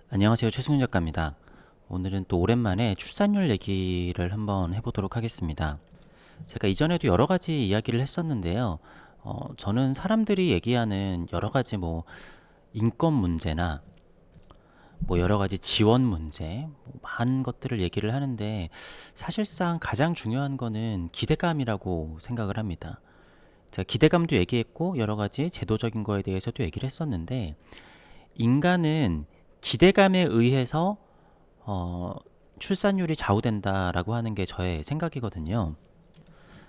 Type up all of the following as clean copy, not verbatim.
안녕하세요. 최승윤 작가입니다. 오늘은 또 오랜만에 출산율 얘기를 한번 해보도록 하겠습니다. 제가 이전에도 여러 가지 이야기를 했었는데요. 저는 사람들이 얘기하는 여러 가지 인권 문제나 여러 가지 지원 문제, 많은 것들을 얘기를 하는데 사실상 가장 중요한 거는 기대감이라고 생각을 합니다. 제가 기대감도 얘기했고 여러 가지 제도적인 거에 대해서도 얘기를 했었는데 인간은 기대감에 의해서 어, 출산율이 좌우된다라고 하는 게 저의 생각이거든요.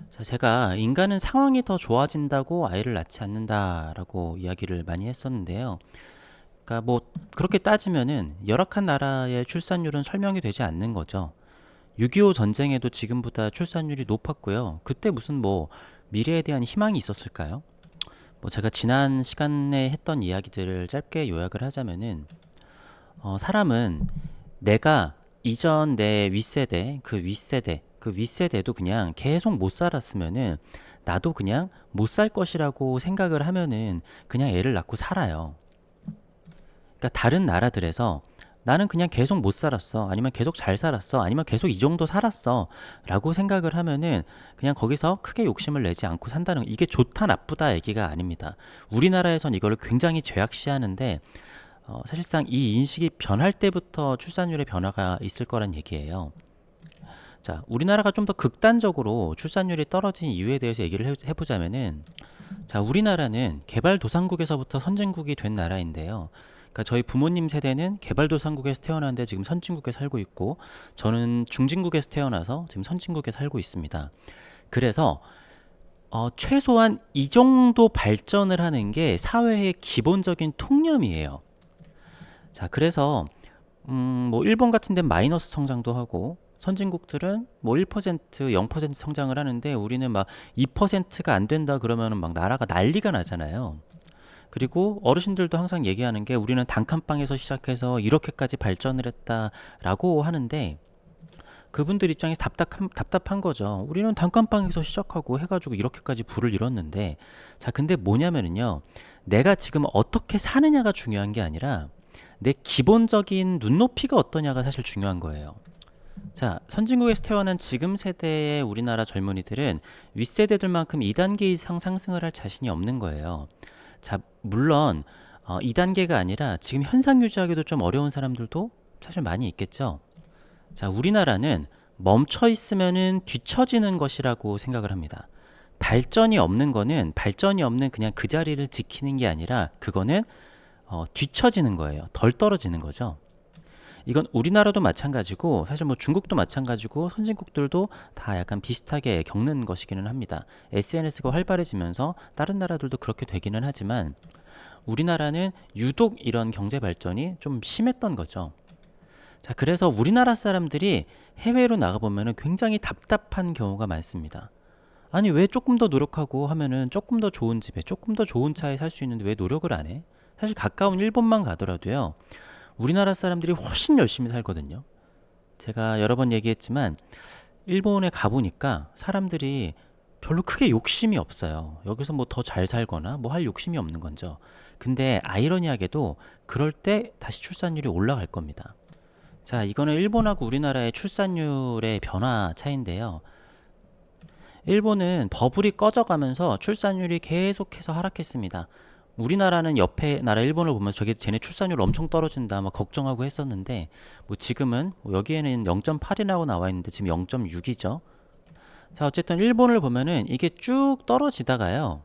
자, 제가 인간은 상황이 더 좋아진다고 아이를 낳지 않는다라고 이야기를 많이 했었는데요. 그러니까 그렇게 따지면은 열악한 나라의 출산율은 설명이 되지 않는 거죠. 6.25 전쟁에도 지금보다 출산율이 높았고요. 그때 무슨 미래에 대한 희망이 있었을까요? 제가 지난 시간에 했던 이야기들을 짧게 요약을 하자면은 사람은 내가 이전 내 윗세대, 그 윗세대도 그냥 계속 못 살았으면은 나도 그냥 못 살 것이라고 생각을 하면은 그냥 애를 낳고 살아요. 그러니까 다른 나라들에서 나는 그냥 계속 못 살았어. 아니면 계속 잘 살았어. 아니면 계속 이 정도 살았어. 라고 생각을 하면은 그냥 거기서 크게 욕심을 내지 않고 산다는 이게 좋다 나쁘다 얘기가 아닙니다. 우리나라에선 이걸 굉장히 죄악시하는데 사실상 이 인식이 변할 때부터 출산율의 변화가 있을 거란 얘기예요. 자, 우리나라가 좀 더 극단적으로 출산율이 떨어진 이유에 대해서 얘기를 해보자면은, 자, 우리나라는 개발도상국에서부터 선진국이 된 나라인데요. 그러니까 저희 부모님 세대는 개발도상국에서 태어났는데 지금 선진국에 살고 있고, 저는 중진국에서 태어나서 지금 선진국에 살고 있습니다. 그래서 최소한 이 정도 발전을 하는 게 사회의 기본적인 통념이에요. 자, 그래서 일본 같은 데는 마이너스 성장도 하고 선진국들은 1%, 0% 성장을 하는데 우리는 막 2%가 안 된다 그러면은 막 나라가 난리가 나잖아요. 그리고 어르신들도 항상 얘기하는 게 우리는 단칸방에서 시작해서 이렇게까지 발전을 했다라고 하는데 그분들 입장에서 답답한 거죠. 우리는 단칸방에서 시작하고 해가지고 이렇게까지 부를 이뤘는데 자, 근데 뭐냐면은요. 내가 지금 어떻게 사느냐가 중요한 게 아니라 내 기본적인 눈높이가 어떠냐가 사실 중요한 거예요. 자, 선진국에서 태어난 지금 세대의 우리나라 젊은이들은 윗세대들만큼 2단계 이상 상승을 할 자신이 없는 거예요. 자, 물론 2단계가 아니라 지금 현상 유지하기도 좀 어려운 사람들도 사실 많이 있겠죠. 자, 우리나라는 멈춰 있으면은 뒤처지는 것이라고 생각을 합니다. 발전이 없는 그냥 그 자리를 지키는 게 아니라 그거는 뒤처지는 거예요. 덜 떨어지는 거죠. 이건 우리나라도 마찬가지고 사실 중국도 마찬가지고 선진국들도 다 약간 비슷하게 겪는 것이기는 합니다. SNS가 활발해지면서 다른 나라들도 그렇게 되기는 하지만 우리나라는 유독 이런 경제 발전이 좀 심했던 거죠. 자, 그래서 우리나라 사람들이 해외로 나가보면 굉장히 답답한 경우가 많습니다. 아니, 왜 조금 더 노력하고 하면은 조금 더 좋은 집에, 조금 더 좋은 차에 살 수 있는데 왜 노력을 안 해? 사실 가까운 일본만 가더라도요, 우리나라 사람들이 훨씬 열심히 살거든요. 제가 여러 번 얘기했지만, 일본에 가보니까 사람들이 별로 크게 욕심이 없어요. 여기서 더 잘 살거나 할 욕심이 없는 건죠. 근데 아이러니하게도 그럴 때 다시 출산율이 올라갈 겁니다. 자, 이거는 일본하고 우리나라의 출산율의 변화 차이인데요. 일본은 버블이 꺼져가면서 출산율이 계속해서 하락했습니다. 우리나라는 옆에 나라 일본을 보면 쟤네 출산율 엄청 떨어진다 막 걱정하고 했었는데 지금은 여기에는 0.8이라고 나와 있는데 지금 0.6이죠. 자, 어쨌든 일본을 보면은 이게 쭉 떨어지다가요.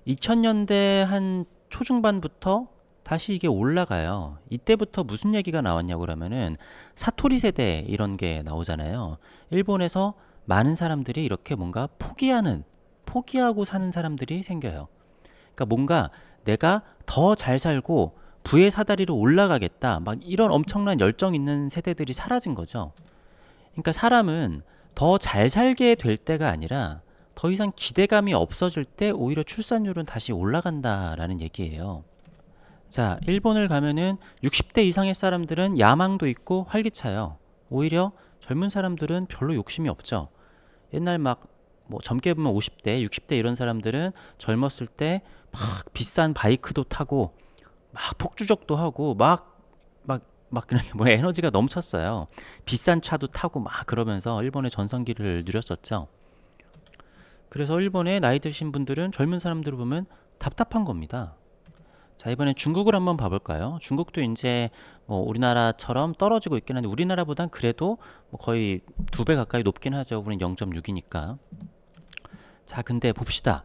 2000년대 한 초중반부터 다시 이게 올라가요. 이때부터 무슨 얘기가 나왔냐고 그러면은 사토리 세대 이런 게 나오잖아요. 일본에서 많은 사람들이 이렇게 뭔가 포기하고 사는 사람들이 생겨요. 그러니까 뭔가 내가 더 잘 살고 부의 사다리로 올라가겠다. 막 이런 엄청난 열정 있는 세대들이 사라진 거죠. 그러니까 사람은 더 잘 살게 될 때가 아니라 더 이상 기대감이 없어질 때 오히려 출산율은 다시 올라간다라는 얘기예요. 자, 일본을 가면은 60대 이상의 사람들은 야망도 있고 활기차요. 오히려 젊은 사람들은 별로 욕심이 없죠. 옛날 젊게 보면 50대, 60대 이런 사람들은 젊었을 때 막 비싼 바이크도 타고 막 폭주적도 하고 막 막 그냥 뭐 에너지가 넘쳤어요. 비싼 차도 타고 막 그러면서 일본의 전성기를 누렸었죠. 그래서 일본의 나이 드신 분들은 젊은 사람들을 보면 답답한 겁니다. 자, 이번엔 중국을 한번 봐볼까요? 중국도 이제 뭐 우리나라처럼 떨어지고 있긴 한데 우리나라보단 그래도 뭐 거의 2배 가까이 높긴 하죠. 우리는 0.6이니까. 자, 근데 봅시다.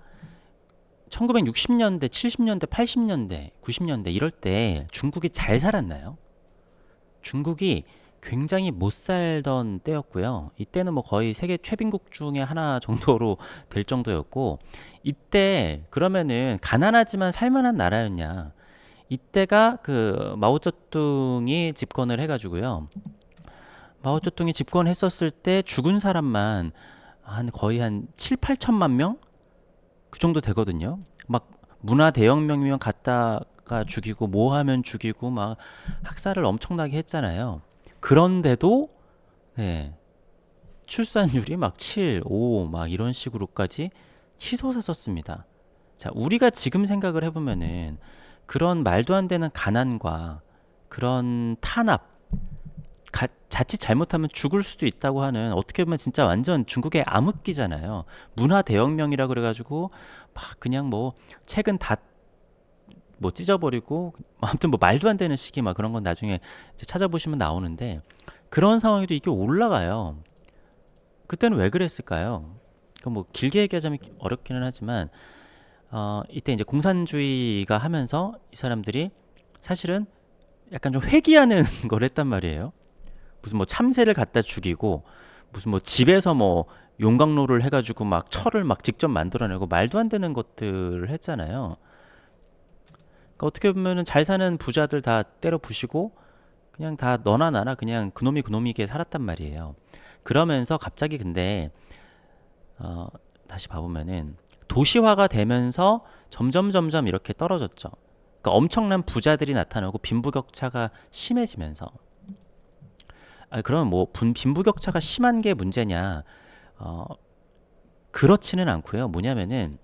1960년대, 70년대, 80년대, 90년대 이럴 때 중국이 잘 살았나요? 중국이 굉장히 못 살던 때였고요. 이때는 뭐 거의 세계 최빈국 중에 하나 정도로 될 정도였고, 이때 그러면은 가난하지만 살만한 나라였냐? 이때가 그 마오쩌둥이 집권을 해가지고요. 마오쩌둥이 집권했었을 때 죽은 사람만 한 거의 한 7, 8천만 명? 그 정도 되거든요. 막 문화 대혁명이면 갔다가 죽이고 뭐 하면 죽이고 막 학살을 엄청나게 했잖아요. 그런데도 네, 출산율이 막 7, 5 막 이런 식으로까지 치솟았었습니다. 자, 우리가 지금 생각을 해보면은 그런 말도 안 되는 가난과 그런 탄압, 자칫 잘못하면 죽을 수도 있다고 하는 어떻게 보면 진짜 완전 중국의 암흑기잖아요. 문화 대혁명이라 그래가지고 막 그냥 뭐 책은 다 뭐 찢어버리고 아무튼 뭐 말도 안 되는 시기 막 그런 건 나중에 이제 찾아보시면 나오는데 그런 상황에도 이게 올라가요. 그때는 왜 그랬을까요? 뭐 길게 얘기하자면 어렵기는 하지만 이때 이제 공산주의가 하면서 이 사람들이 사실은 약간 좀 회귀하는 걸 했단 말이에요. 무슨 뭐 참새를 갖다 죽이고 무슨 뭐 집에서 뭐 용광로를 해가지고 막 철을 막 직접 만들어내고 말도 안 되는 것들을 했잖아요. 그러니까 어떻게 보면은 잘 사는 부자들 다 때려 부시고 그냥 다 너나 나나 그냥 그놈이 그놈이게 살았단 말이에요. 그러면서 갑자기 근데 어, 다시 봐보면은 도시화가 되면서 점점 이렇게 떨어졌죠. 그러니까 엄청난 부자들이 나타나고 빈부격차가 심해지면서 그러면 뭐 빈부격차가 심한 게 문제냐? 어, 그렇지는 않고요. 뭐냐면은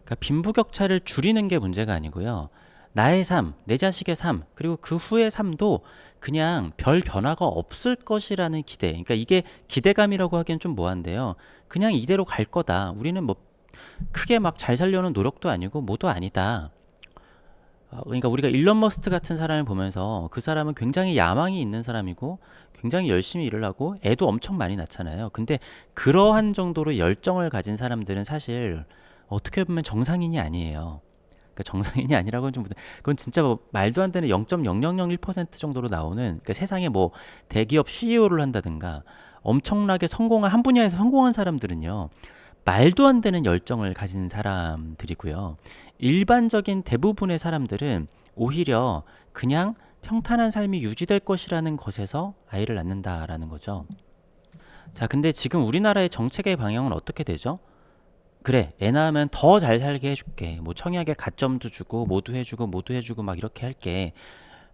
그러니까 빈부격차를 줄이는 게 문제가 아니고요. 나의 삶, 내 자식의 삶, 그리고 그 후의 삶도 그냥 별 변화가 없을 것이라는 기대. 그러니까 이게 기대감이라고 하기엔 좀 뭐한데요. 그냥 이대로 갈 거다. 우리는 뭐 크게 막 잘 살려는 노력도 아니고 뭐도 아니다. 그러니까 우리가 일론 머스크 같은 사람을 보면서 그 사람은 굉장히 야망이 있는 사람이고 굉장히 열심히 일을 하고 애도 엄청 많이 낳잖아요. 근데 그러한 정도로 열정을 가진 사람들은 사실 어떻게 보면 정상인이 아니에요. 그러니까 정상인이 아니라고 좀 그건 진짜 뭐 말도 안 되는 0.0001% 정도로 나오는 그러니까 세상에 뭐 대기업 CEO를 한다든가 엄청나게 성공한 한 분야에서 성공한 사람들은요. 말도 안 되는 열정을 가진 사람들이고요. 일반적인 대부분의 사람들은 오히려 그냥 평탄한 삶이 유지될 것이라는 것에서 아이를 낳는다라는 거죠. 자, 근데 지금 우리나라의 정책의 방향은 어떻게 되죠? 그래, 애 낳으면 더 잘 살게 해줄게. 뭐 청약에 가점도 주고, 모두 해주고 막 이렇게 할게.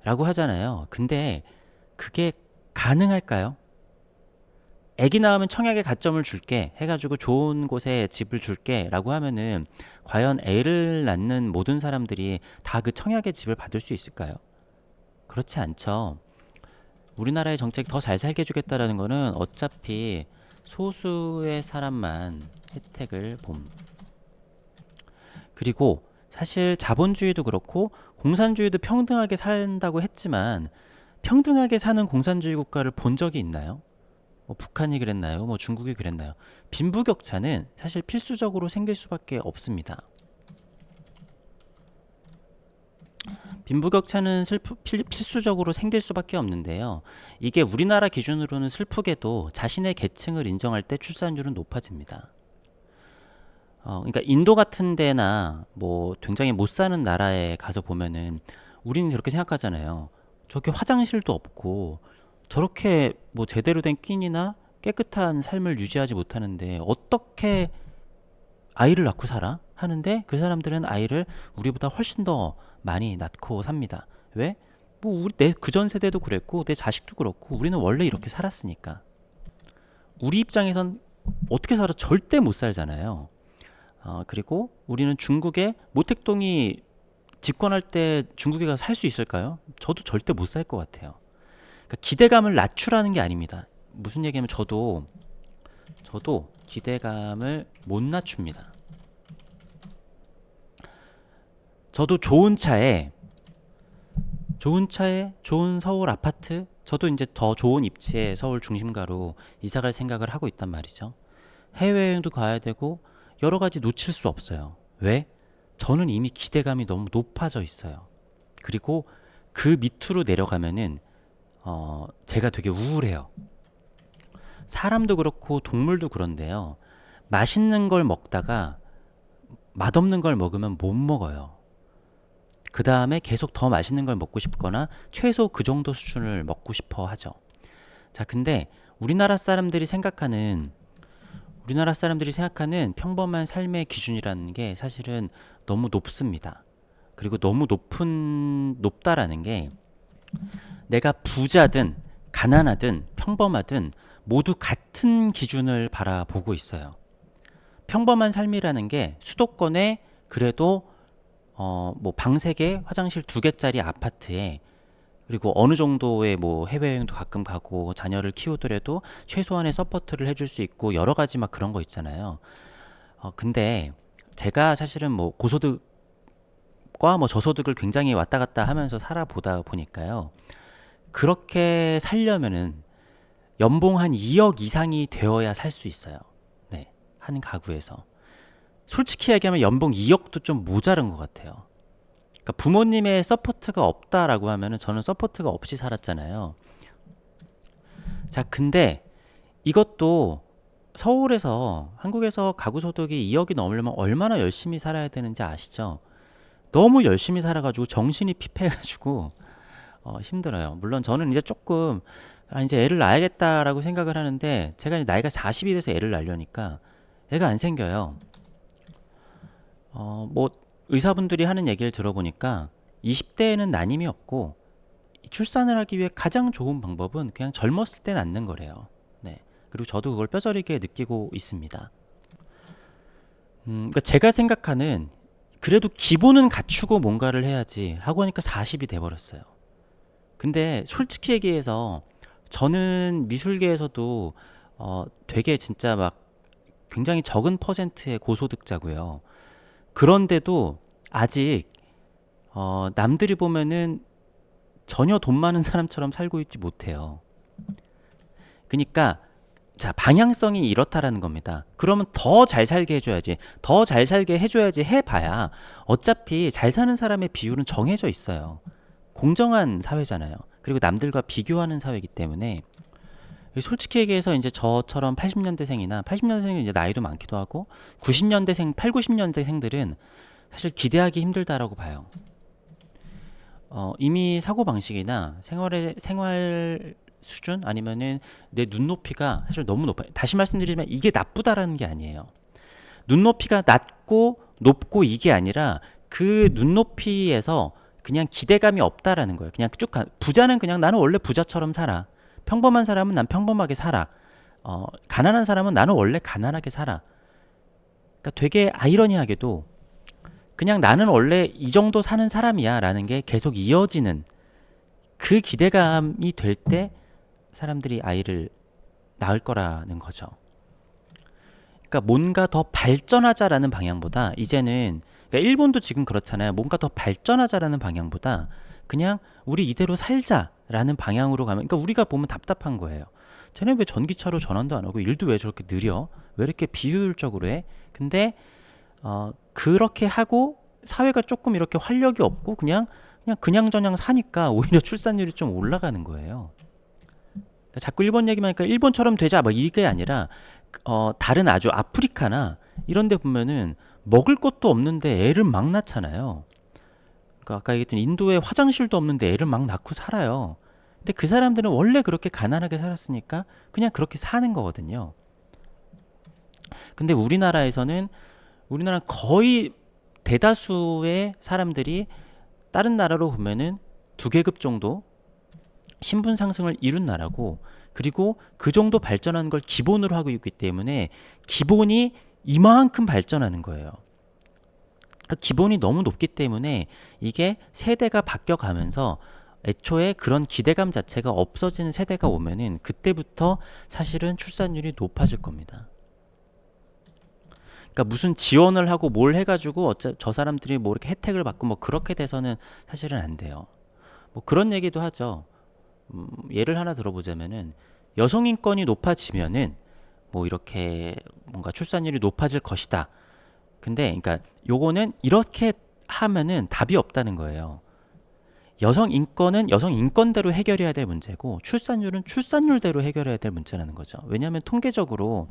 라고 하잖아요. 근데 그게 가능할까요? 애기 낳으면 청약에 가점을 줄게 해가지고 좋은 곳에 집을 줄게 라고 하면은 과연 애를 낳는 모든 사람들이 다 그 청약의 집을 받을 수 있을까요? 그렇지 않죠. 우리나라의 정책 더 잘 살게 해주겠다라는 거는 어차피 소수의 사람만 혜택을 봄. 그리고 사실 자본주의도 그렇고 공산주의도 평등하게 산다고 했지만 평등하게 사는 공산주의 국가를 본 적이 있나요? 뭐 북한이 그랬나요? 뭐 중국이 그랬나요? 빈부격차는 사실 필수적으로 생길 수밖에 없습니다. 빈부격차는 필수적으로 생길 수밖에 없는데요. 이게 우리나라 기준으로는 슬프게도 자신의 계층을 인정할 때 출산율은 높아집니다. 그러니까 인도 같은 데나 뭐 굉장히 못 사는 나라에 가서 보면은 우리는 그렇게 생각하잖아요. 저렇게 화장실도 없고 저렇게 뭐 제대로 된 끼니나 깨끗한 삶을 유지하지 못하는데 어떻게 아이를 낳고 살아? 하는데 그 사람들은 아이를 우리보다 훨씬 더 많이 낳고 삽니다. 왜? 뭐 우리 내 그전 세대도 그랬고 내 자식도 그렇고 우리는 원래 이렇게 살았으니까. 우리 입장에선 어떻게 살아? 절대 못 살잖아요. 그리고 우리는 중국의 모택동이 집권할 때 중국에 가서 살 수 있을까요? 저도 절대 못 살 것 같아요. 그러니까 기대감을 낮추라는 게 아닙니다. 무슨 얘기냐면 저도 기대감을 못 낮춥니다. 저도 좋은 서울 아파트, 저도 이제 더 좋은 입지의 서울 중심가로 이사 갈 생각을 하고 있단 말이죠. 해외여행도 가야 되고 여러 가지 놓칠 수 없어요. 왜? 저는 이미 기대감이 너무 높아져 있어요. 그리고 그 밑으로 내려가면은 제가 되게 우울해요. 사람도 그렇고 동물도 그런데요. 맛있는 걸 먹다가 맛없는 걸 먹으면 못 먹어요. 그 다음에 계속 더 맛있는 걸 먹고 싶거나 최소 그 정도 수준을 먹고 싶어 하죠. 자, 근데 우리나라 사람들이 생각하는 평범한 삶의 기준이라는 게 사실은 너무 높습니다. 그리고 너무 높다라는 게 내가 부자든 가난하든 평범하든 모두 같은 기준을 바라보고 있어요. 평범한 삶이라는 게 수도권에 그래도 뭐 방 3개, 화장실 2개짜리 아파트에 그리고 어느 정도의 뭐 해외여행도 가끔 가고 자녀를 키우더라도 최소한의 서포트를 해줄 수 있고 여러 가지 막 그런 거 있잖아요. 근데 제가 사실은 뭐 고소득과 뭐 저소득을 굉장히 왔다 갔다 하면서 살아보다 보니까요. 그렇게 살려면은 연봉 한 2억 이상이 되어야 살 수 있어요. 네. 한 가구에서. 솔직히 얘기하면 연봉 2억도 좀 모자른 것 같아요. 그러니까 부모님의 서포트가 없다라고 하면은 저는 서포트가 없이 살았잖아요. 자, 근데 이것도 한국에서 가구 소득이 2억이 넘으려면 얼마나 열심히 살아야 되는지 아시죠? 너무 열심히 살아가지고 정신이 피폐해가지고 힘들어요. 물론 저는 이제 조금 이제 애를 낳아야겠다라고 생각을 하는데 제가 이제 나이가 40이 돼서 애를 낳으려니까 애가 안 생겨요. 뭐 의사분들이 하는 얘기를 들어보니까 20대에는 난임이 없고 출산을 하기 위해 가장 좋은 방법은 그냥 젊었을 때 낳는 거래요. 네. 그리고 저도 그걸 뼈저리게 느끼고 있습니다. 그러니까 제가 생각하는 그래도 기본은 갖추고 뭔가를 해야지 하고 하니까 40이 돼버렸어요. 근데 솔직히 얘기해서 저는 미술계에서도 되게 진짜 막 굉장히 적은 퍼센트의 고소득자고요. 그런데도 아직 남들이 보면은 전혀 돈 많은 사람처럼 살고 있지 못해요. 그러니까 자, 방향성이 이렇다라는 겁니다. 그러면 더 잘 살게 해줘야지. 더 잘 살게 해줘야지 해봐야 어차피 잘 사는 사람의 비율은 정해져 있어요. 공정한 사회잖아요. 그리고 남들과 비교하는 사회이기 때문에 솔직히 얘기해서 이제 저처럼 80년대생은 이제 나이도 많기도 하고 90년대생들은 사실 기대하기 힘들다라고 봐요. 이미 사고 방식이나 생활 수준 아니면은 내 눈높이가 사실 너무 높아요. 다시 말씀드리지만 이게 나쁘다라는 게 아니에요. 눈높이가 높고 이게 아니라 그 눈높이에서 그냥 기대감이 없다라는 거예요. 그냥 부자는 그냥 나는 원래 부자처럼 살아. 평범한 사람은 난 평범하게 살아. 가난한 사람은 나는 원래 가난하게 살아. 그러니까 되게 아이러니하게도 그냥 나는 원래 이 정도 사는 사람이야 라는 게 계속 이어지는 그 기대감이 될 때 사람들이 아이를 낳을 거라는 거죠. 그러니까 뭔가 더 발전하자라는 방향보다 이제는 그러니까 일본도 지금 그렇잖아요. 뭔가 더 발전하자라는 방향보다 그냥 우리 이대로 살자라는 방향으로 가면 그러니까 우리가 보면 답답한 거예요. 쟤네 왜 전기차로 전환도 안 하고 일도 왜 저렇게 느려? 왜 이렇게 비효율적으로 해? 근데 그렇게 하고 사회가 조금 이렇게 활력이 없고 그냥저냥 사니까 오히려 출산율이 좀 올라가는 거예요. 그러니까 자꾸 일본 얘기만 하니까 일본처럼 되자 막 이게 아니라 다른 아주 아프리카나 이런 데 보면은 먹을 것도 없는데 애를 막 낳잖아요. 그러니까 아까 얘기했던 인도에 화장실도 없는데 애를 막 낳고 살아요. 근데 그 사람들은 원래 그렇게 가난하게 살았으니까 그냥 그렇게 사는 거거든요. 근데 우리나라는 거의 대다수의 사람들이 다른 나라로 보면은 2계급 정도 신분 상승을 이룬 나라고 그리고 그 정도 발전하는 걸 기본으로 하고 있기 때문에 기본이 이만큼 발전하는 거예요. 기본이 너무 높기 때문에 이게 세대가 바뀌어가면서 애초에 그런 기대감 자체가 없어지는 세대가 오면은 그때부터 사실은 출산율이 높아질 겁니다. 그러니까 무슨 지원을 하고 뭘 해가지고 저 사람들이 뭐 이렇게 혜택을 받고 뭐 그렇게 돼서는 사실은 안 돼요. 뭐 그런 얘기도 하죠. 예를 하나 들어보자면은 여성 인권이 높아지면은 뭐 이렇게 뭔가 출산율이 높아질 것이다. 근데 그러니까 요거는 이렇게 하면은 답이 없다는 거예요. 여성 인권은 여성 인권대로 해결해야 될 문제고 출산율은 출산율대로 해결해야 될 문제라는 거죠. 왜냐하면 통계적으로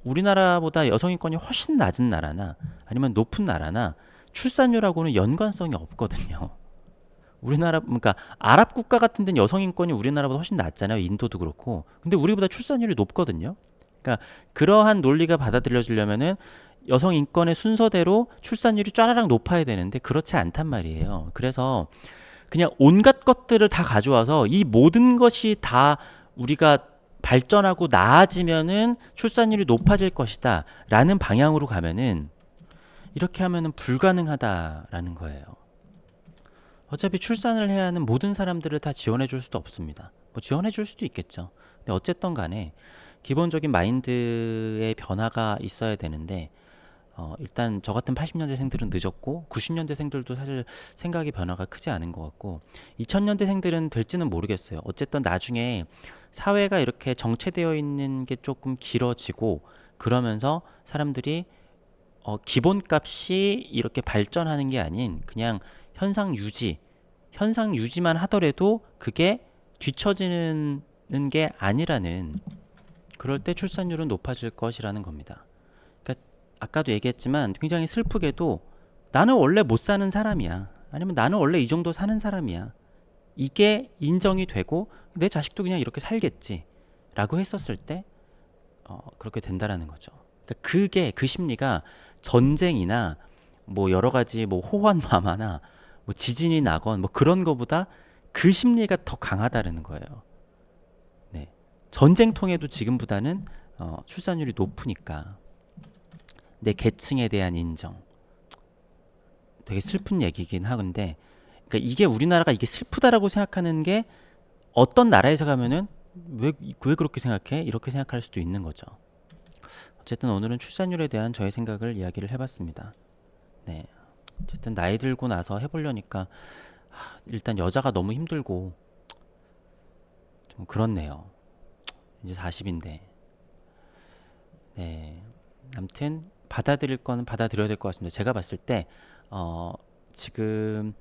우리나라보다 여성 인권이 훨씬 낮은 나라나 아니면 높은 나라나 출산율하고는 연관성이 없거든요. 우리나라 그러니까 아랍 국가 같은 데는 여성 인권이 우리나라보다 훨씬 낮잖아요. 인도도 그렇고. 근데 우리보다 출산율이 높거든요. 그러니까 그러한 논리가 받아들여지려면은 여성 인권의 순서대로 출산율이 쫘라락 높아야 되는데 그렇지 않단 말이에요. 그래서 그냥 온갖 것들을 다 가져와서 이 모든 것이 다 우리가 발전하고 나아지면은 출산율이 높아질 것이다 라는 방향으로 가면은 이렇게 하면은 불가능하다라는 거예요. 어차피 출산을 해야 하는 모든 사람들을 다 지원해 줄 수도 없습니다. 뭐 지원해 줄 수도 있겠죠. 근데 어쨌든 간에 기본적인 마인드의 변화가 있어야 되는데 일단 저 같은 80년대생들은 늦었고 90년대생들도 사실 생각의 변화가 크지 않은 것 같고 2000년대생들은 될지는 모르겠어요. 어쨌든 나중에 사회가 이렇게 정체되어 있는 게 조금 길어지고 그러면서 사람들이 기본값이 이렇게 발전하는 게 아닌 그냥 현상 유지만 하더라도 그게 뒤처지는 게 아니라는 그럴 때 출산율은 높아질 것이라는 겁니다. 그러니까 아까도 얘기했지만 굉장히 슬프게도 나는 원래 못 사는 사람이야. 아니면 나는 원래 이 정도 사는 사람이야. 이게 인정이 되고 내 자식도 그냥 이렇게 살겠지. 라고 했었을 때 그렇게 된다라는 거죠. 그러니까 그게 그 심리가 전쟁이나 뭐 여러 가지 뭐 호환마마나 뭐 지진이 나건 뭐 그런 거보다 그 심리가 더 강하다라는 거예요. 네. 전쟁통에도 지금보다는 출산율이 높으니까 내 계층에 대한 인정. 되게 슬픈 얘기긴 하건데, 그러니까 이게 우리나라가 이게 슬프다라고 생각하는 게 어떤 나라에서 가면은 왜 그렇게 생각해? 이렇게 생각할 수도 있는 거죠. 어쨌든 오늘은 출산율에 대한 저의 생각을 이야기를 해봤습니다. 네. 어쨌든 나이 들고 나서 해보려니까 일단 여자가 너무 힘들고 좀 그렇네요. 이제 40인데. 네. 아무튼 받아들일 거는 받아들여야 될 것 같습니다. 제가 봤을 때 지금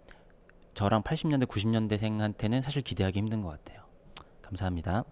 저랑 80년대, 90년대생한테는 사실 기대하기 힘든 것 같아요. 감사합니다.